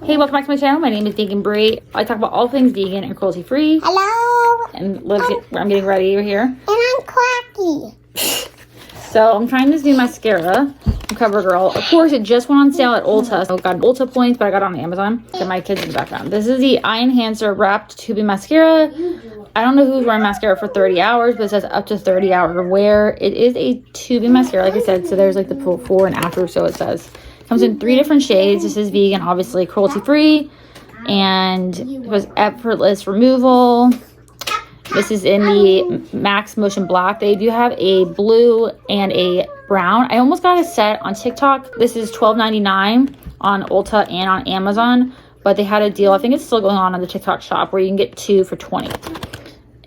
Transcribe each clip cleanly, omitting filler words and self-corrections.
Hey, welcome back to my channel. My name is Vegan Brie. I talk about all things vegan and cruelty-free. Hello. And I'm getting ready over here. And I'm Quacky. So I'm trying this new mascara from CoverGirl. Of course, it just went on sale at Ulta. So I got Ulta points, but I got it on Amazon. Get my kids in the background. This is the Eye Enhancer Wrapped Tubing Mascara. I don't know who's wearing mascara for 30 hours, but it says up to 30 hour wear. It is a tubing mascara, like I said. So there's like the before and after, so it says. Comes in 3 different shades. This is vegan, obviously cruelty-free, and it was effortless removal. This is in the Max Motion Black. They do have a blue and a brown. I almost got a set on TikTok. This is $12.99 on Ulta and on Amazon, but they had a deal. I think it's still going on the TikTok shop where you can get 2 for $20.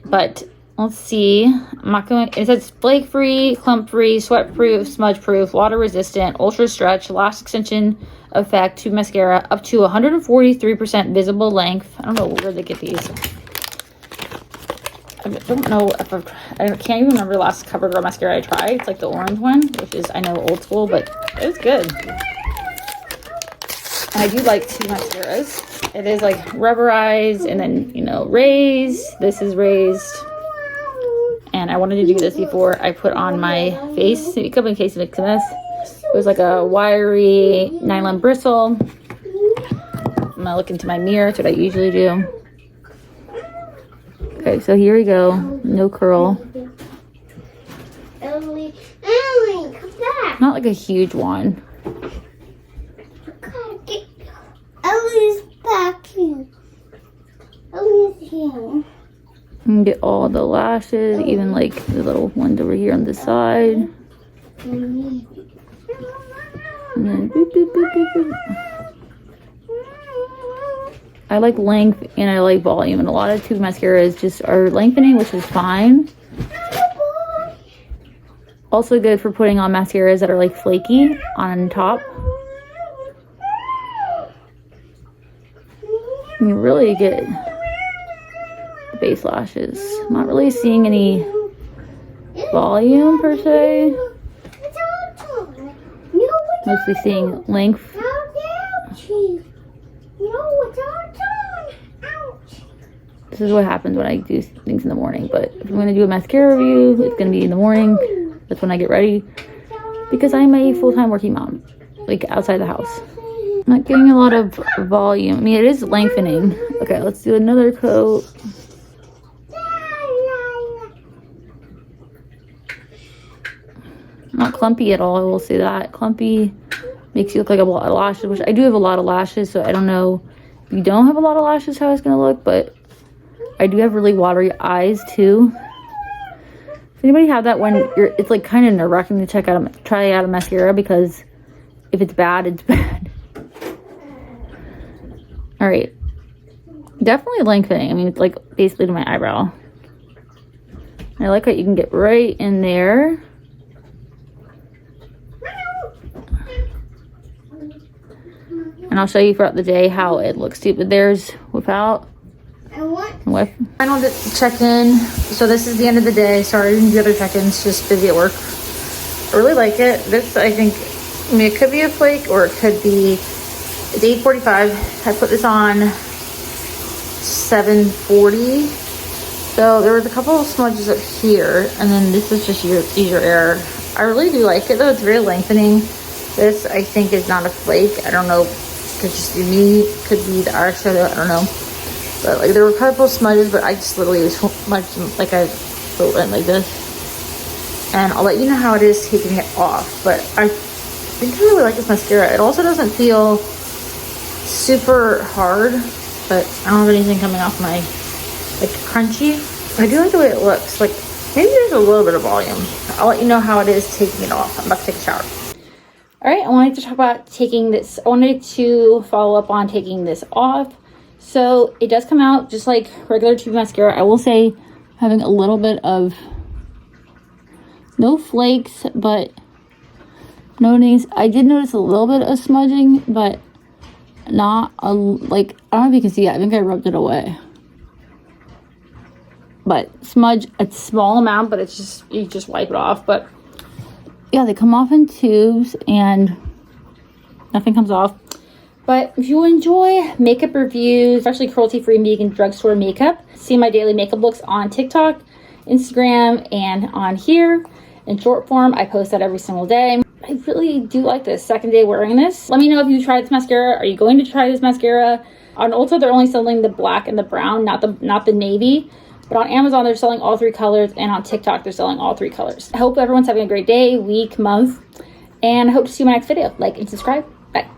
But let's see. I'm not going. It says flake-free, clump-free, sweat-proof, smudge-proof, water-resistant, ultra-stretch, lash extension effect tube mascara, up to 143% visible length. I don't know where they get these. I don't know if I can't even remember the last CoverGirl mascara I tried. It's like the orange one, which is, I know, old school, but it's good. And I do like 2 mascaras. It is like rubberized and then, you know, raised. This is raised. And I wanted to do this before I put on my face, a couple in case of this. It was like a wiry nylon bristle. I'm gonna look into my mirror. That's what I usually do. Okay, so here we go. No curl. Emily, come back. Not like a huge one. Ellie's back here. Ellie's here. You can get all the lashes, even like the little ones over here on the side. And then boop, boop, boop, boop, boop. I like length and I like volume, and a lot of tube mascaras just are lengthening, which is fine. Also good for putting on mascaras that are like flaky on top. You really get the base lashes. I'm not really seeing any volume per se. Mostly seeing length. This is what happens when I do things in the morning. But if I'm going to do a mascara review, it's going to be in the morning. That's when I get ready. Because I'm a full-time working mom. Like, outside the house. I'm not getting a lot of volume. I mean, it is lengthening. Okay, let's do another coat. Not clumpy at all, I will say that. Clumpy makes you look like a lot of lashes, which I do have a lot of lashes, so I don't know if you don't have a lot of lashes how it's going to look, but I do have really watery eyes too. Does anybody have that when it's like kind of nerve-wracking to try out a mascara, because if it's bad, it's bad. All right, definitely lengthening. I mean, it's like basically to my eyebrow. And I like how you can get right in there. And I'll show you throughout the day how it looks too. But there's without and with. Final check-in. So this is the end of the day. Sorry, I didn't do other check-ins. Just busy at work. I really like it. This, I think, I mean, it could be a flake or it could be. It's 8:45. I put this on 7:40. So there was a couple of smudges up here, and then this is just your error. I really do like it though. It's very lengthening. This, I think, is not a flake. I don't know. Could just be me. Could be the eyeshadow. I don't know. But like there were a couple of smudges, but I just literally was smudged like I went like this. And I'll let you know how it is taking it off. But I think I really like this mascara. It also doesn't feel super hard, but I don't have anything coming off my like crunchy. I do like the way it looks. Like maybe there's a little bit of volume. I'll let you know how it is taking it off. I'm about to take a shower. All right, I wanted to talk about taking this. I wanted to follow up on taking this off. So it does come out just like regular tube mascara. I will say having a little bit of no flakes, but noticing I did notice a little bit of smudging, but not a like, I don't know if you can see it. I think I rubbed it away. But smudge, a small amount, but it's just, you just wipe it off. But yeah, they come off in tubes and nothing comes off. But if you enjoy makeup reviews, especially cruelty-free vegan drugstore makeup, see my daily makeup looks on TikTok, Instagram, and on here. In short form, I post that every single day. I really do like this. Second day wearing this. Let me know if you tried this mascara. Are you going to try this mascara? On Ulta, they're only selling the black and the brown, not the navy. But on Amazon, they're selling all 3 colors. And on TikTok, they're selling all 3 colors. I hope everyone's having a great day, week, month. And I hope to see you in my next video. Like and subscribe. Bye.